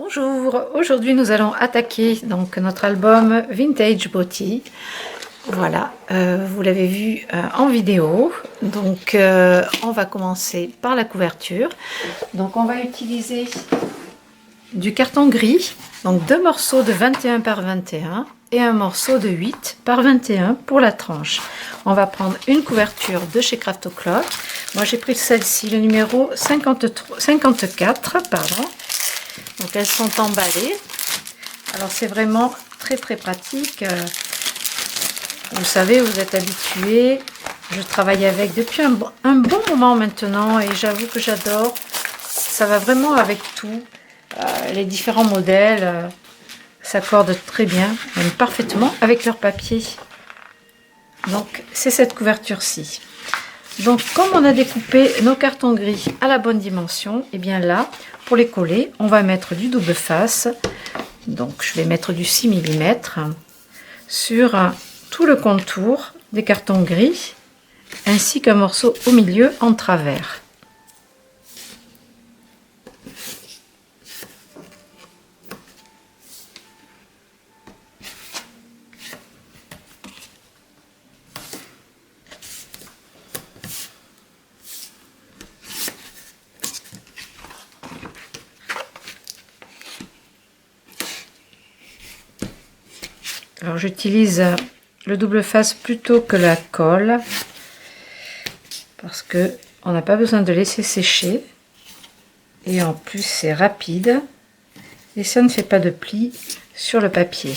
Bonjour, aujourd'hui nous allons attaquer donc notre album Vintage Beauty. Voilà, vous l'avez vu en vidéo. Donc on va commencer par la couverture. Donc on va utiliser du carton gris, donc deux morceaux de 21 par 21 et un morceau de 8 par 21 pour la tranche. On va prendre une couverture de chez Craft O'Clock. Moi j'ai pris celle-ci, le numéro 54, pardon. Donc elles sont emballées. Alors c'est vraiment très pratique. Vous savez, vous êtes habitués. Je travaille avec depuis un bon moment maintenant et j'avoue que j'adore. Ça va vraiment avec tout. Les différents modèles s'accordent très bien, même parfaitement avec leur papier. Donc c'est cette couverture-ci. Donc comme on a découpé nos cartons gris à la bonne dimension, et bien là, pour les coller, on va mettre du double face. Donc je vais mettre du 6 mm sur tout le contour des cartons gris, ainsi qu'un morceau au milieu en travers. Alors j'utilise le double face plutôt que la colle parce que on n'a pas besoin de laisser sécher et en plus c'est rapide et ça ne fait pas de plis sur le papier.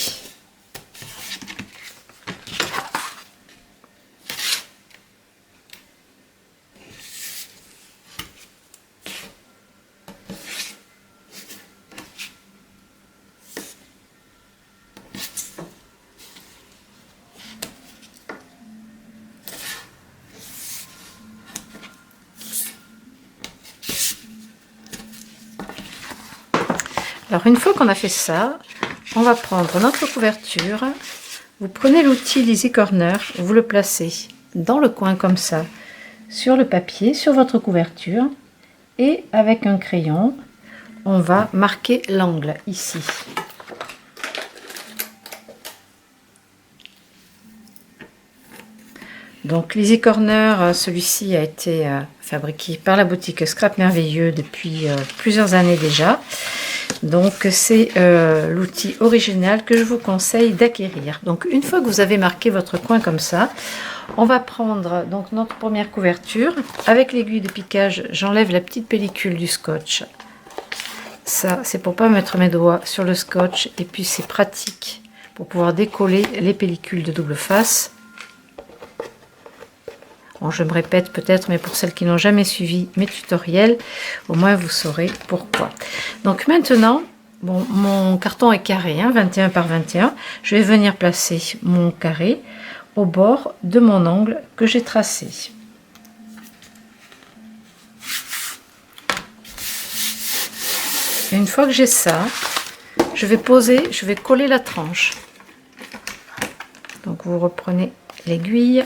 Alors une fois qu'on a fait ça, on va prendre notre couverture. Vous prenez l'outil Easy Corner, vous le placez dans le coin comme ça, sur le papier, sur votre couverture. Et avec un crayon, on va marquer l'angle ici. Donc l'Easy Corner, celui-ci a été fabriqué par la boutique Scrap Merveilleux depuis plusieurs années déjà. Donc c'est l'outil original que je vous conseille d'acquérir. Donc une fois que vous avez marqué votre coin comme ça, on va prendre donc notre première couverture. Avec l'aiguille de piquage, j'enlève la petite pellicule du scotch. Ça c'est pour pas mettre mes doigts sur le scotch et puis c'est pratique pour pouvoir décoller les pellicules de double face. Bon, je me répète peut-être, mais pour celles qui n'ont jamais suivi mes tutoriels, au moins vous saurez pourquoi. Donc maintenant, bon, mon carton est carré, hein, 21 par 21. Je vais venir placer mon carré au bord de mon angle que j'ai tracé. Et une fois que j'ai ça, je vais coller la tranche. Donc vous reprenez l'aiguille.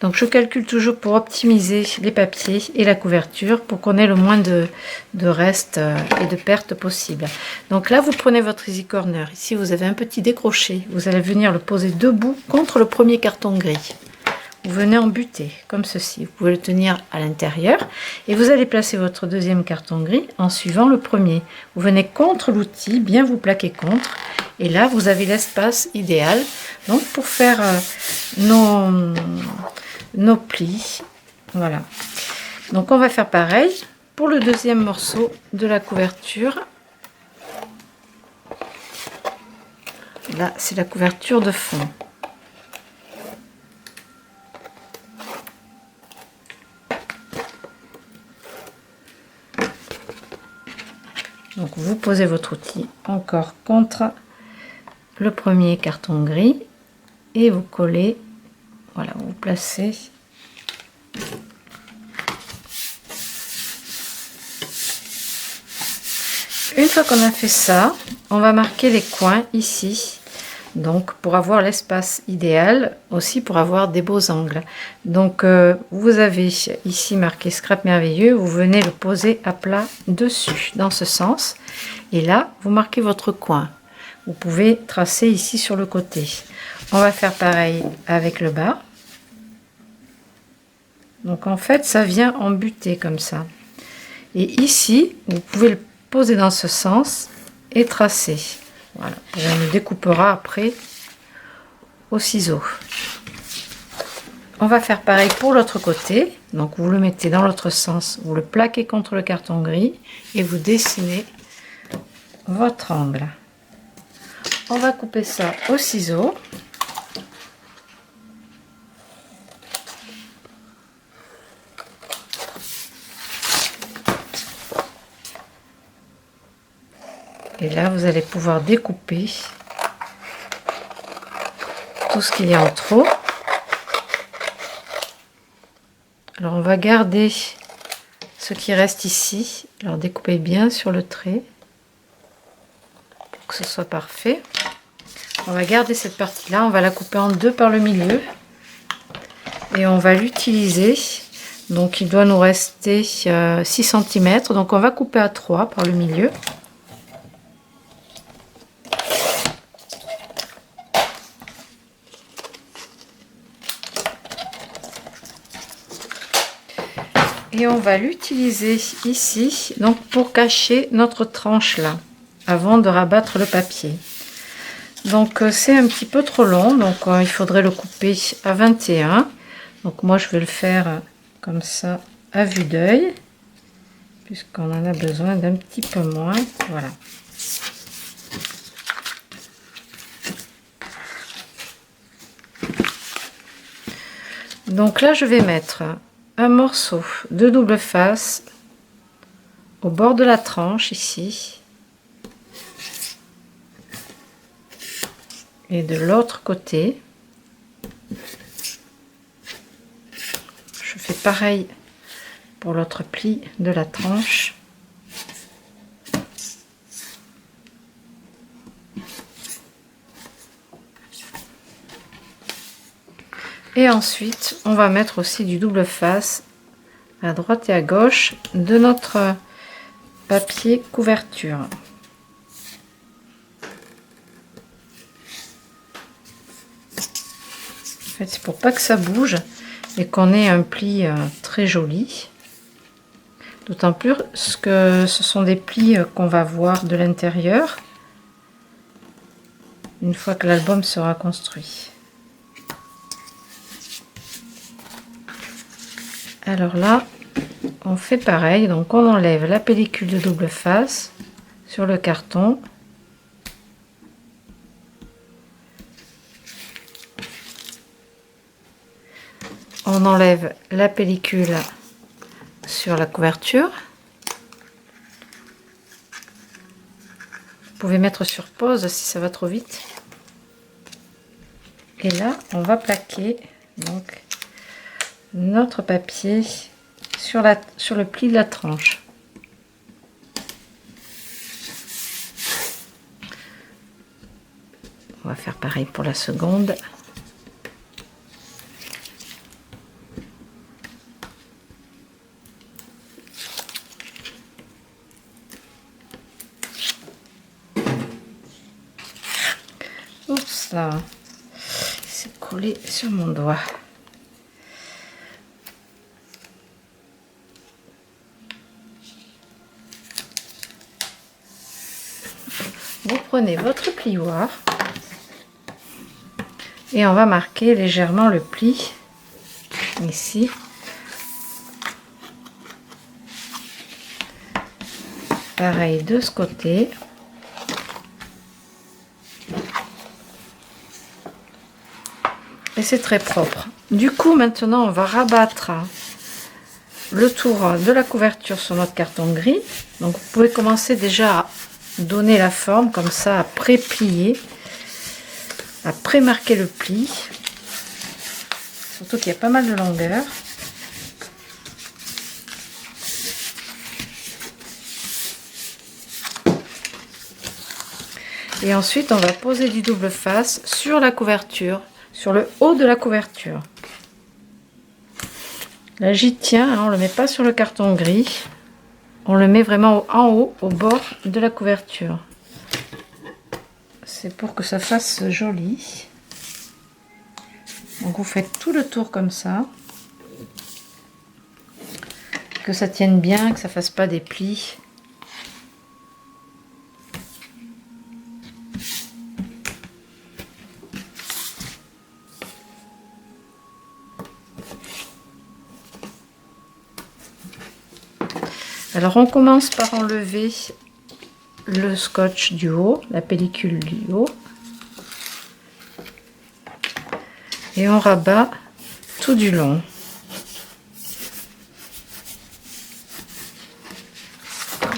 Donc je calcule toujours pour optimiser les papiers et la couverture pour qu'on ait le moins de restes et de pertes possibles. Donc là vous prenez votre Easy Corner, ici vous avez un petit décroché, vous allez venir le poser debout contre le premier carton gris. Vous venez en buter comme ceci, vous pouvez le tenir à l'intérieur et vous allez placer votre deuxième carton gris en suivant le premier. Vous venez contre l'outil, bien vous plaquer contre et là vous avez l'espace idéal donc pour faire nos plis. Voilà, donc on va faire pareil pour le deuxième morceau de la couverture. Là c'est la couverture de fond. Donc vous posez votre outil encore contre le premier carton gris et vous collez. Voilà, vous placez. Une fois qu'on a fait ça, on va marquer les coins ici donc pour avoir l'espace idéal, aussi pour avoir des beaux angles. Donc vous avez ici marqué scrap merveilleux, vous venez le poser à plat dessus dans ce sens, et là vous marquez votre coin. Vous pouvez tracer ici sur le côté. On va faire pareil avec le bas. Donc en fait ça vient embuter comme ça, et ici vous pouvez le poser dans ce sens et tracer. Voilà, on le découpera après au ciseau. On va faire pareil pour l'autre côté. Donc vous le mettez dans l'autre sens, vous le plaquez contre le carton gris et vous dessinez votre angle. On va couper ça au ciseau. Et là, vous allez pouvoir découper tout ce qu'il y a en trop. Alors, on va garder ce qui reste ici. Alors, découpez bien sur le trait pour que ce soit parfait. On va garder cette partie-là. On va la couper en deux par le milieu. Et on va l'utiliser. Donc, il doit nous rester 6 cm. Donc, on va couper à 3 par le milieu. Et on va l'utiliser ici, donc pour cacher notre tranche là, avant de rabattre le papier. Donc c'est un petit peu trop long, donc il faudrait le couper à 21. Donc moi je vais le faire comme ça à vue d'œil, puisqu'on en a besoin d'un petit peu moins. Voilà. Donc là je vais mettre un morceau de double face au bord de la tranche ici, et de l'autre côté je fais pareil pour l'autre pli de la tranche. Et ensuite, on va mettre aussi du double face à droite et à gauche de notre papier couverture. En fait, c'est pour pas que ça bouge et qu'on ait un pli très joli. D'autant plus que ce sont des plis qu'on va voir de l'intérieur une fois que l'album sera construit. Alors là, on fait pareil, donc on enlève la pellicule de double face sur le carton. On enlève la pellicule sur la couverture. Vous pouvez mettre sur pause si ça va trop vite. Et là, on va plaquer donc notre papier sur le pli de la tranche. On va faire pareil pour la seconde. Oups là, c'est collé sur mon doigt. Vous prenez votre plioir et on va marquer légèrement le pli ici. Pareil de ce côté. Et c'est très propre. Du coup, maintenant, on va rabattre le tour de la couverture sur notre carton gris. Donc, vous pouvez commencer déjà à donner la forme comme ça, à pré-plier, à pré-marquer le pli. Surtout qu'il y a pas mal de longueur. Et ensuite, on va poser du double face sur la couverture, sur le haut de la couverture. Là, j'y tiens, hein, on ne le met pas sur le carton gris. On le met vraiment en haut, au bord de la couverture. C'est pour que ça fasse joli. Donc, vous faites tout le tour comme ça. Que ça tienne bien, que ça ne fasse pas des plis. Alors on commence par enlever le scotch du haut, la pellicule du haut. Et on rabat tout du long.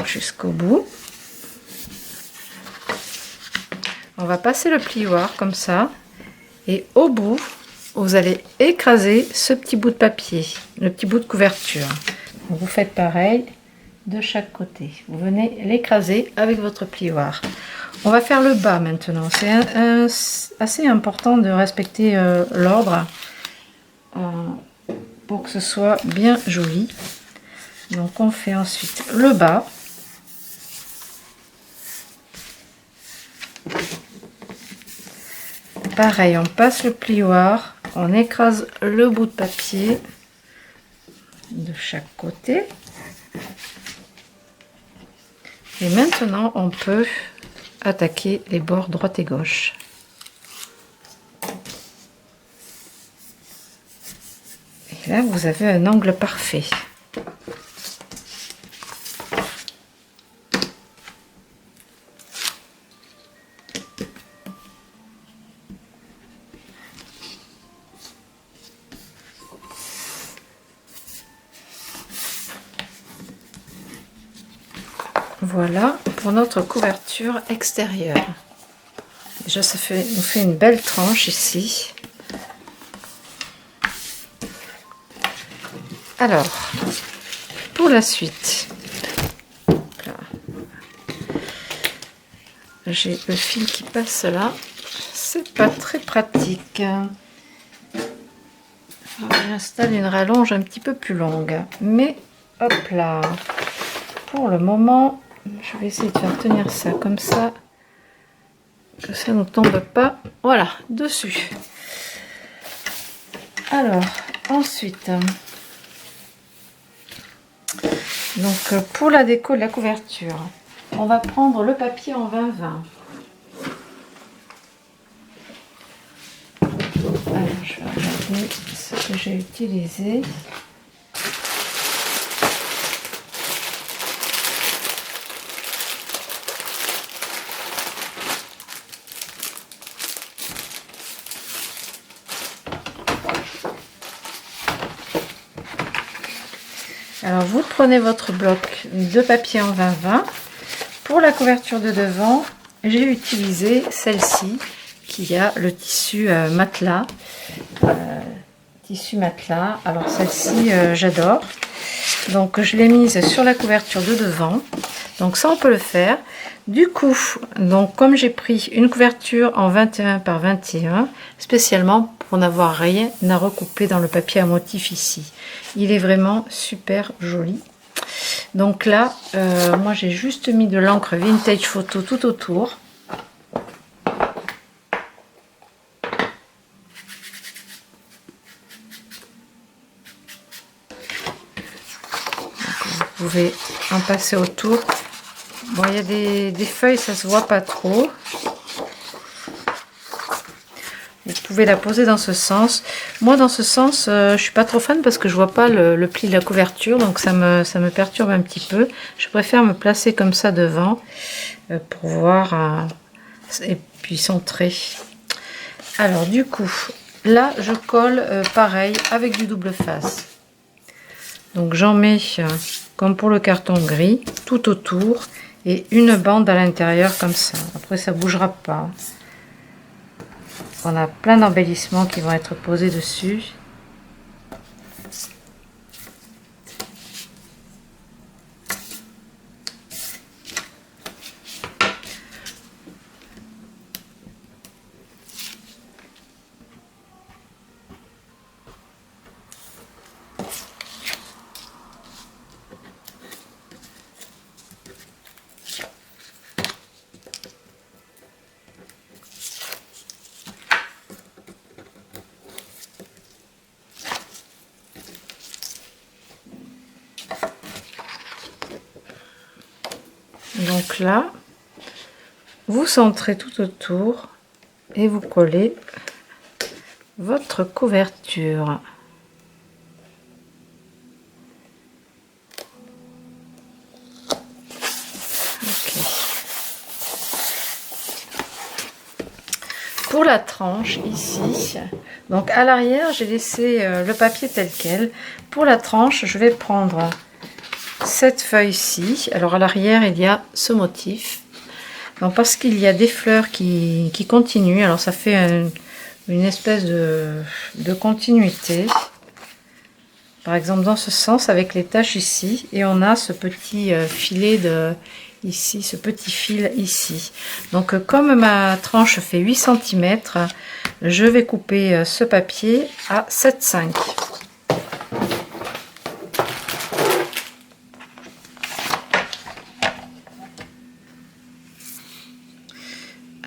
Jusqu'au bout. On va passer le plioir comme ça. Et au bout, vous allez écraser ce petit bout de papier, le petit bout de couverture. Donc vous faites pareil de chaque côté. Vous venez l'écraser avec votre plioir. On va faire le bas maintenant. C'est assez important de respecter l'ordre pour que ce soit bien joli. Donc on fait ensuite le bas. Pareil, on passe le plioir, on écrase le bout de papier de chaque côté. Et maintenant, on peut attaquer les bords droite et gauche. Et là, vous avez un angle parfait. Voilà pour notre couverture extérieure. Déjà, ça nous fait une belle tranche ici. Alors, pour la suite, j'ai le fil qui passe là. C'est pas très pratique. J'installe une rallonge un petit peu plus longue. Mais, hop là. Pour le moment, je vais essayer de faire tenir ça comme ça, que ça ne tombe pas, voilà, dessus. Alors, ensuite, donc pour la déco de la couverture, on va prendre le papier en 20-20. Alors, je vais regarder ce que j'ai utilisé. Alors vous prenez votre bloc de papier en 20-20. Pour la couverture de devant, j'ai utilisé celle-ci qui a le tissu matelas. Tissu matelas. Alors celle-ci, j'adore. Donc je l'ai mise sur la couverture de devant. Donc ça on peut le faire. Du coup, donc comme j'ai pris une couverture en 21 par 21, spécialement pour n'avoir rien à recouper dans le papier à motif ici. Il est vraiment super joli. Donc là, moi j'ai juste mis de l'encre vintage photo tout autour. Vous pouvez en passer autour. Bon, il y a des feuilles, ça se voit pas trop. Vous pouvez la poser dans ce sens. Moi, dans ce sens, je suis pas trop fan parce que je vois pas le pli de la couverture, donc ça me perturbe un petit peu. Je préfère me placer comme ça devant pour voir et puis centrer. Alors, du coup, là, je colle pareil avec du double face. Donc, j'en mets comme pour le carton gris tout autour et une bande à l'intérieur comme ça. Après, ça bougera pas. On a plein d'embellissements qui vont être posés dessus. Donc là, vous centrez tout autour et vous collez votre couverture. Okay. Pour la tranche ici, donc à l'arrière j'ai laissé le papier tel quel. Pour la tranche, je vais prendre cette feuille-ci. Alors à l'arrière il y a ce motif. Donc parce qu'il y a des fleurs qui continuent, alors ça fait une espèce de continuité. Par exemple dans ce sens avec les taches ici, et on a ce petit filet de ici, ce petit fil ici. Donc comme ma tranche fait 8 cm, je vais couper ce papier à 7,5.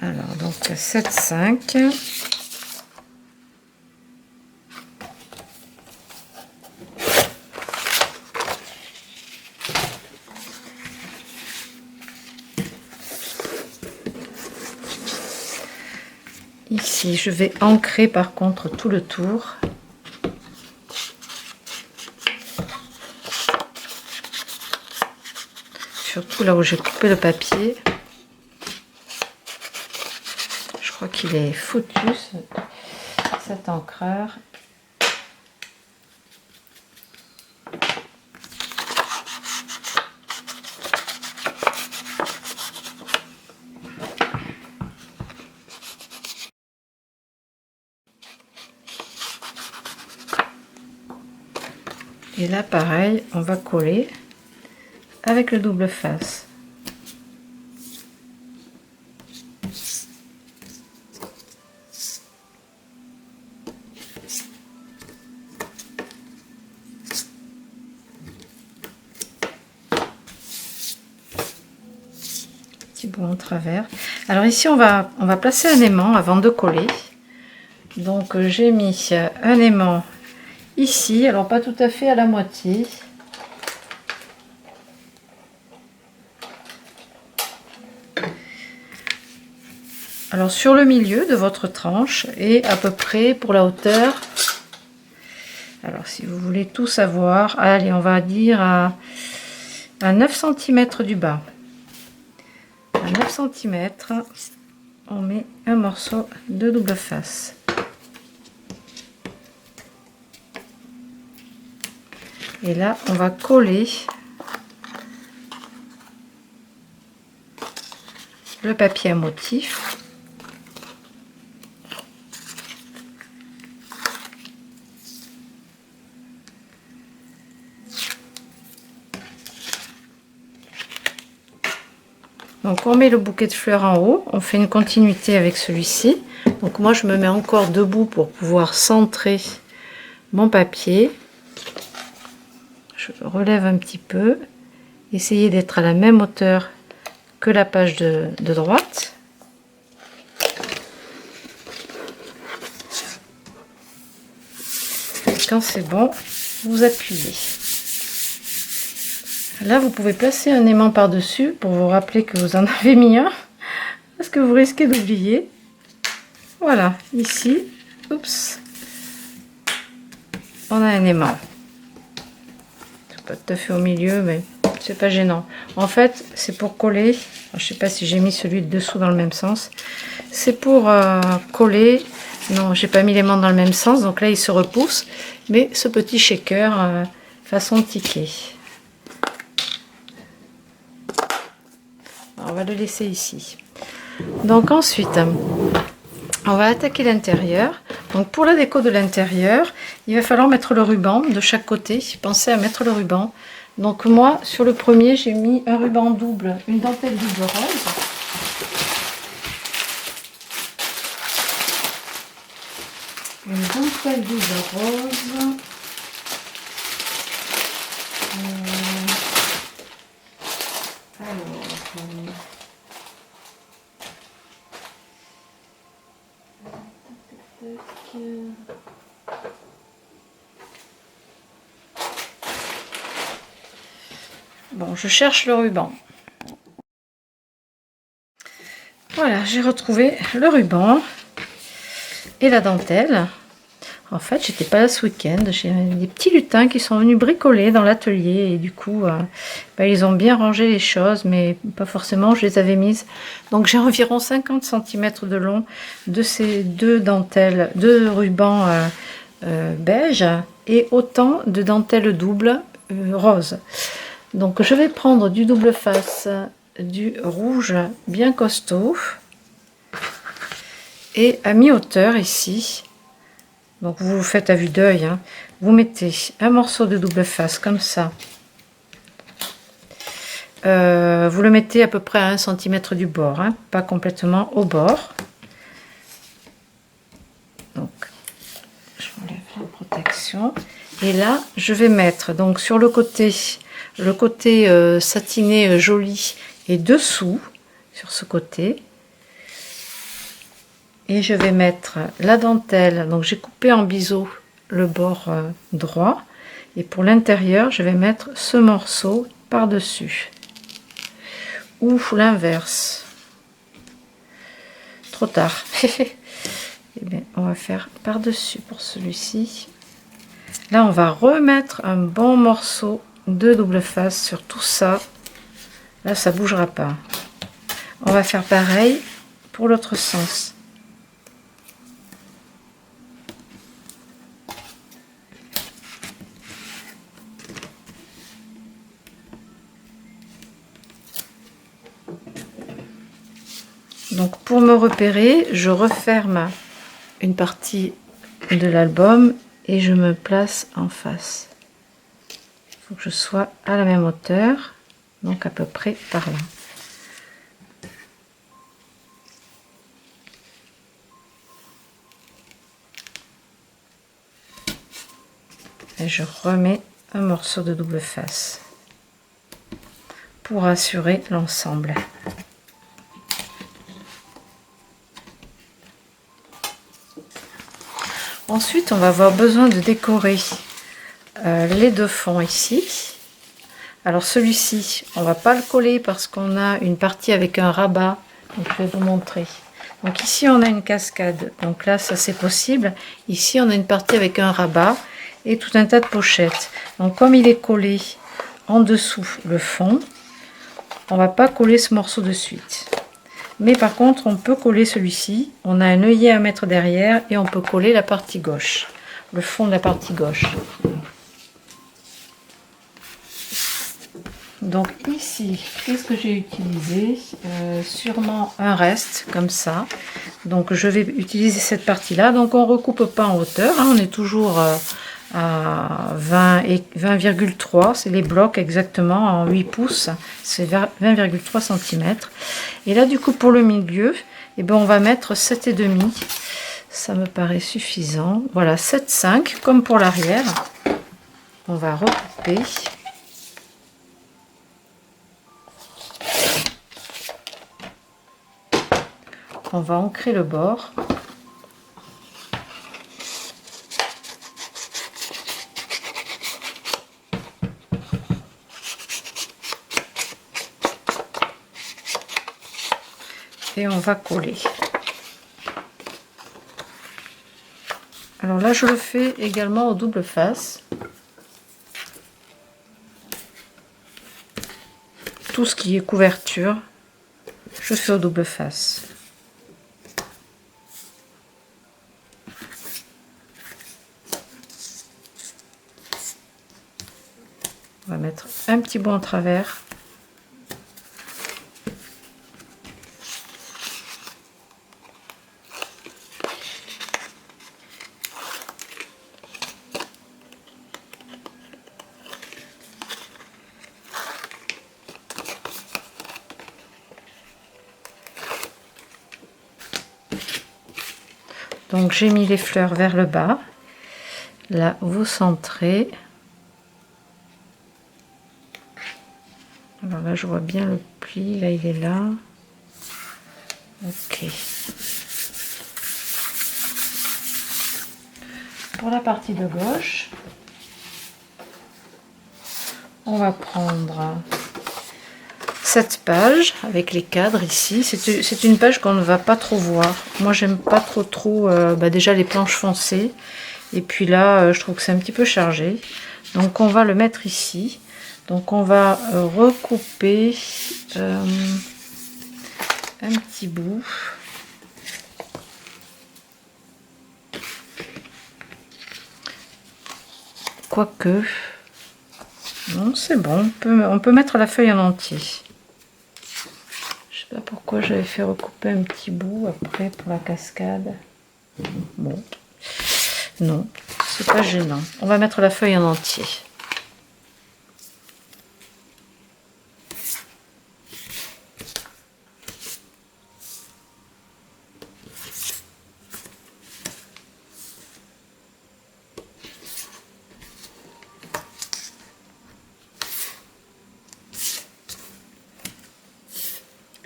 Alors donc 7,5. Ici, je vais ancrer par contre tout le tour. Surtout là où j'ai coupé le papier. Je crois qu'il est foutu cet encreur. Et là pareil, on va coller avec le double face. Petit bout en travers. Alors ici on va placer un aimant avant de coller. Donc j'ai mis un aimant ici, alors pas tout à fait à la moitié. Alors sur le milieu de votre tranche et à peu près pour la hauteur. Alors si vous voulez tout savoir, allez, on va dire à 9 cm du bas. À 9 cm, on met un morceau de double face. Et là, on va coller le papier à motif. Donc on met le bouquet de fleurs en haut, on fait une continuité avec celui-ci. Donc moi je me mets encore debout pour pouvoir centrer mon papier. Je relève un petit peu, essayez d'être à la même hauteur que la page de droite. Quand c'est bon, vous appuyez. Là, vous pouvez placer un aimant par-dessus pour vous rappeler que vous en avez mis un, parce que vous risquez d'oublier. Voilà, ici, oups, on a un aimant. C'est pas tout à fait au milieu, mais c'est pas gênant. En fait, c'est pour coller. Je sais pas si j'ai mis celui de dessous dans le même sens. C'est pour coller. Non, j'ai pas mis l'aimant dans le même sens, donc là il se repousse. Mais ce petit shaker façon ticket. On va le laisser ici. Donc ensuite, on va attaquer l'intérieur. Donc pour la déco de l'intérieur, il va falloir mettre le ruban de chaque côté. Pensez à mettre le ruban. Donc moi, sur le premier, j'ai mis un ruban double, une dentelle double rose. Une dentelle double rose. Bon, je cherche le ruban. Voilà, j'ai retrouvé le ruban et la dentelle. En fait, j'étais pas là ce week-end. J'ai des petits lutins qui sont venus bricoler dans l'atelier et du coup, ils ont bien rangé les choses, mais pas forcément, je les avais mises. Donc j'ai environ 50 cm de long de ces deux dentelles, deux rubans beige et autant de dentelle double rose. Donc je vais prendre du double face, du rouge bien costaud et à mi-hauteur ici. Donc vous vous faites à vue d'œil, hein. Vous mettez un morceau de double face comme ça. Vous le mettez à peu près à 1 cm du bord, hein, pas complètement au bord. Donc je enlève la protection. Et là, je vais mettre donc sur le côté satiné joli et dessous, sur ce côté. Et je vais mettre la dentelle, donc j'ai coupé en biseau le bord droit. Et pour l'intérieur, je vais mettre ce morceau par-dessus. Ou l'inverse. Trop tard. Eh bien, on va faire par-dessus pour celui-ci. Là, on va remettre un bon morceau de double face sur tout ça. Là, ça bougera pas. On va faire pareil pour l'autre sens. Donc pour me repérer, je referme une partie de l'album et je me place en face. Il faut que je sois à la même hauteur, donc à peu près par là. Et je remets un morceau de double face pour assurer l'ensemble. Ensuite, on va avoir besoin de décorer les deux fonds ici. Alors celui-ci, on va pas le coller parce qu'on a une partie avec un rabat. Donc je vais vous montrer. Donc ici, on a une cascade. Donc là, ça c'est possible. Ici, on a une partie avec un rabat et tout un tas de pochettes. Donc comme il est collé en dessous le fond, on va pas coller ce morceau de suite. Mais par contre, on peut coller celui-ci. On a un œillet à mettre derrière et on peut coller la partie gauche, le fond de la partie gauche. Donc ici, qu'est-ce que j'ai utilisé? Sûrement un reste, comme ça. Donc je vais utiliser cette partie-là. Donc on ne recoupe pas en hauteur, hein. On est toujours à 20 et 20,3, c'est les blocs exactement en 8 pouces, c'est 20,3 cm. Et là du coup pour le milieu, eh ben, on va mettre 7,5, ça me paraît suffisant. Voilà, 7,5 comme pour l'arrière. On va recouper. On va ancrer le bord. Et on va coller. Alors là, je le fais également au double face. Tout ce qui est couverture, je fais au double face. On va mettre un petit bout en travers. Donc j'ai mis les fleurs vers le bas. Là, vous centrez. Alors là, je vois bien le pli. Là, il est là. Ok. Pour la partie de gauche, on va prendre cette page avec les cadres ici. C'est une page qu'on ne va pas trop voir. Moi, j'aime pas trop déjà les planches foncées. Et puis là, je trouve que c'est un petit peu chargé. Donc, on va le mettre ici. Donc, on va recouper un petit bout. Quoique, non, c'est bon. On peut mettre la feuille en entier. Je sais pas pourquoi j'avais fait recouper un petit bout après pour la cascade. Bon, non, c'est pas gênant. On va mettre la feuille en entier.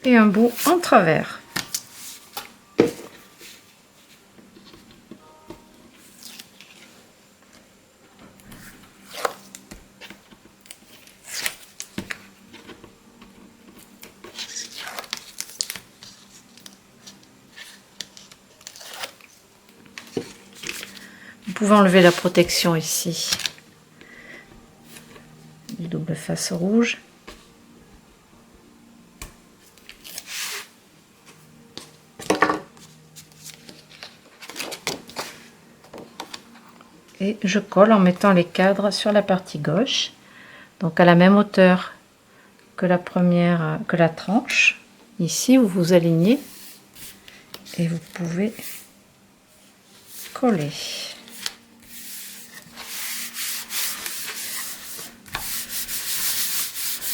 Et un bout en travers. Vous pouvez enlever la protection ici du double face rouge. Et je colle en mettant les cadres sur la partie gauche, donc à la même hauteur que la première, que la tranche. Ici, vous vous alignez et vous pouvez coller.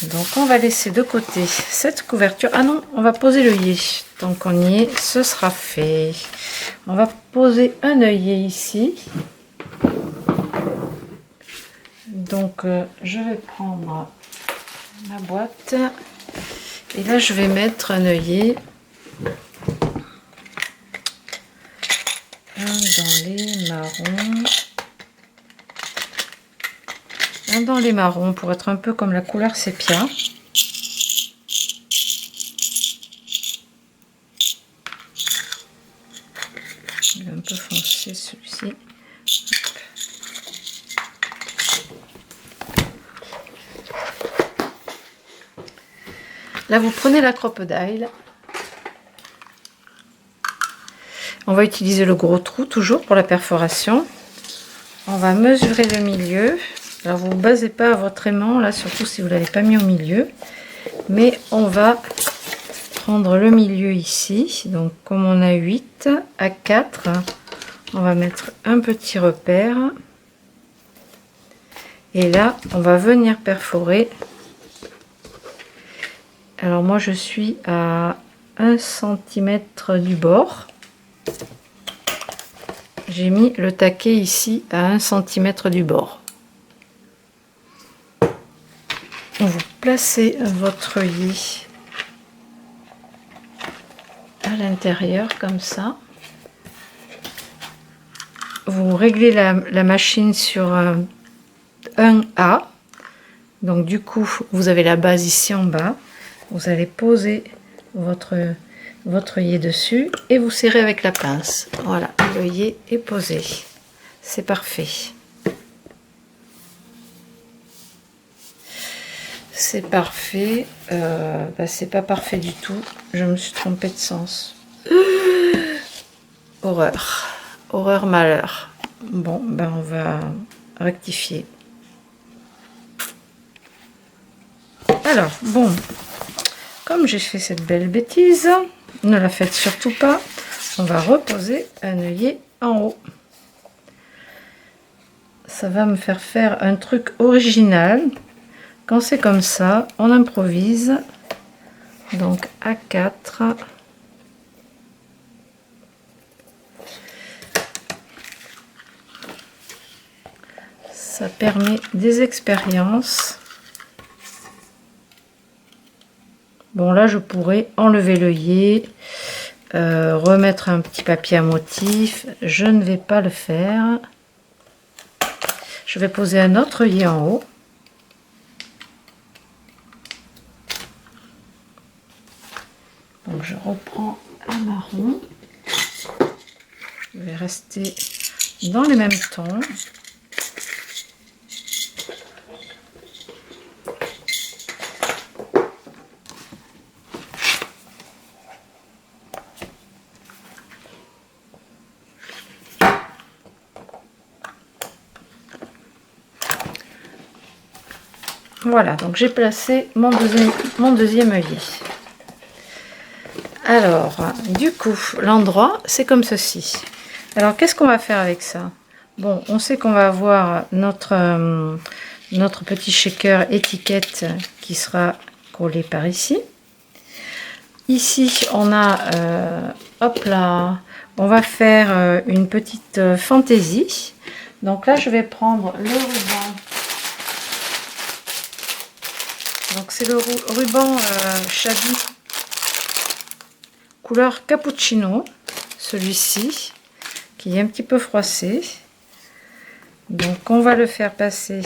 Donc on va laisser de côté cette couverture. Ah non, on va poser l'œillet. Tant qu'on y est, ce sera fait. On va poser un œillet ici. Donc je vais prendre ma boîte et là je vais mettre un œillet dans les marrons. Dans les marrons pour être un peu comme la couleur sépia. Il est un peu foncé celui-ci. Là vous prenez la crocodile. On va utiliser le gros trou toujours pour la perforation. On va mesurer le milieu. Alors vous ne basez pas à votre aimant là, surtout si vous ne l'avez pas mis au milieu, mais on va prendre le milieu ici. Donc comme on a 8 à 4, on va mettre un petit repère et là on va venir perforer. Alors moi je suis à 1 cm du bord. J'ai mis le taquet ici à 1 cm du bord. Vous placez votre œillet à l'intérieur comme ça. Vous réglez la machine sur 1A. Donc du coup, vous avez la base ici en bas. Vous allez poser votre œillet dessus et vous serrez avec la pince. Voilà, l'œillet est posé. C'est parfait. C'est parfait. C'est pas parfait du tout. Je me suis trompée de sens. Horreur. Horreur, malheur. Bon, ben on va rectifier. Alors, bon, comme j'ai fait cette belle bêtise, ne la faites surtout pas. On va reposer un œillet en haut. Ça va me faire un truc original. Quand c'est comme ça, on improvise. Donc à 4. Ça permet des expériences. Bon là je pourrais enlever l'œillet, remettre un petit papier à motif. Je ne vais pas le faire. Je vais poser un autre œillet en haut. Donc je reprends un marron. Je vais rester dans les mêmes tons. Voilà, donc j'ai placé mon deuxième œillet. Alors, du coup, l'endroit, c'est comme ceci. Alors, qu'est-ce qu'on va faire avec ça? Bon, on sait qu'on va avoir notre petit shaker étiquette qui sera collé par ici. Ici, on a, hop là, on va faire une petite fantaisie. Donc là, je vais prendre le ruban. Donc c'est le ruban Shabby couleur cappuccino, celui-ci, qui est un petit peu froissé. Donc on va le faire passer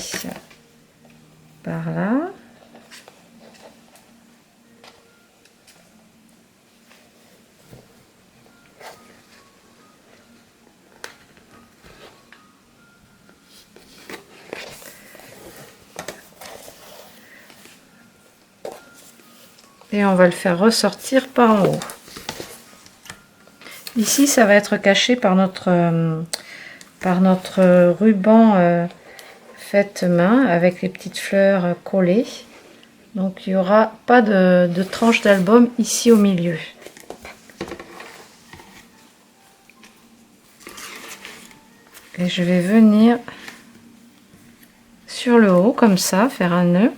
par là. Et on va le faire ressortir par en haut. Ici, ça va être caché par notre ruban fait main avec les petites fleurs collées. Donc, il n'y aura pas de tranche d'album ici au milieu. Et je vais venir sur le haut, comme ça, faire un nœud.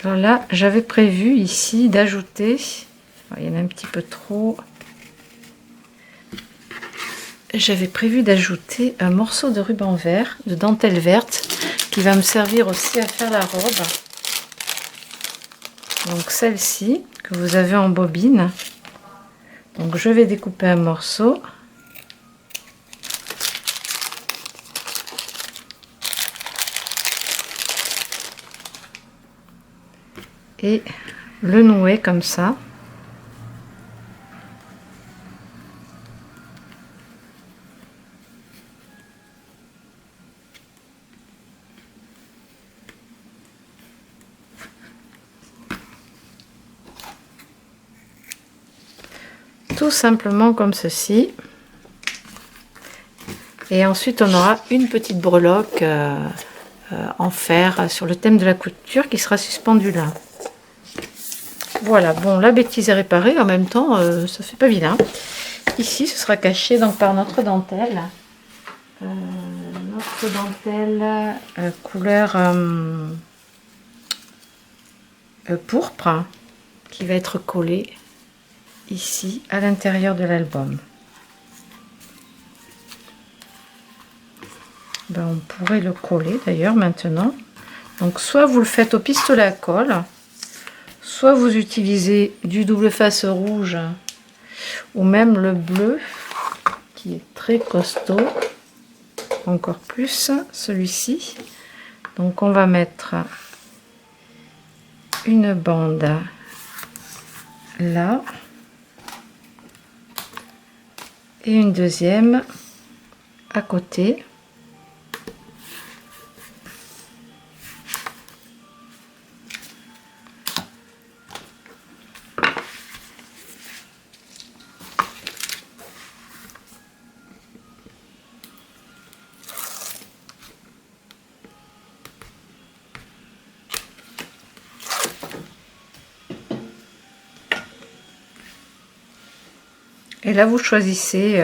Alors là, j'avais prévu ici d'ajouter, il y en a un petit peu trop, j'avais prévu d'ajouter un morceau de ruban vert, de dentelle verte, qui va me servir aussi à faire la robe. Donc celle-ci, que vous avez en bobine. Donc je vais découper un morceau. Et le nouer comme ça. Tout simplement comme ceci. Et ensuite on aura une petite breloque en fer sur le thème de la couture qui sera suspendue là. Voilà, bon, la bêtise est réparée, en même temps, ça fait pas vilain. Ici, ce sera caché donc par notre dentelle. Couleur pourpre, qui va être collée ici, à l'intérieur de l'album. Ben, on pourrait le coller d'ailleurs maintenant. Donc, soit vous le faites au pistolet à colle, soit vous utilisez du double face rouge ou même le bleu qui est très costaud, encore plus celui-ci. Donc on va mettre une bande là et une deuxième à côté. Et là, vous choisissez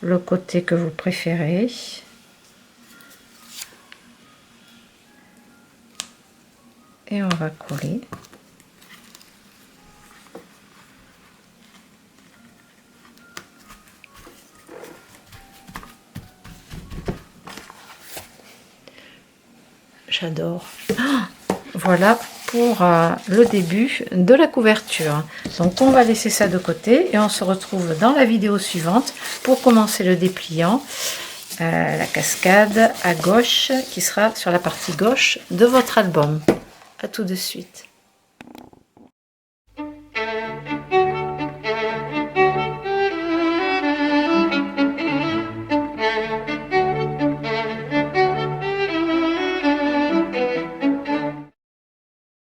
le côté que vous préférez. Et on va coller. J'adore. Voilà pour le début de la couverture. Donc on va laisser ça de côté et on se retrouve dans la vidéo suivante pour commencer le dépliant, la cascade à gauche qui sera sur la partie gauche de votre album. À tout de suite.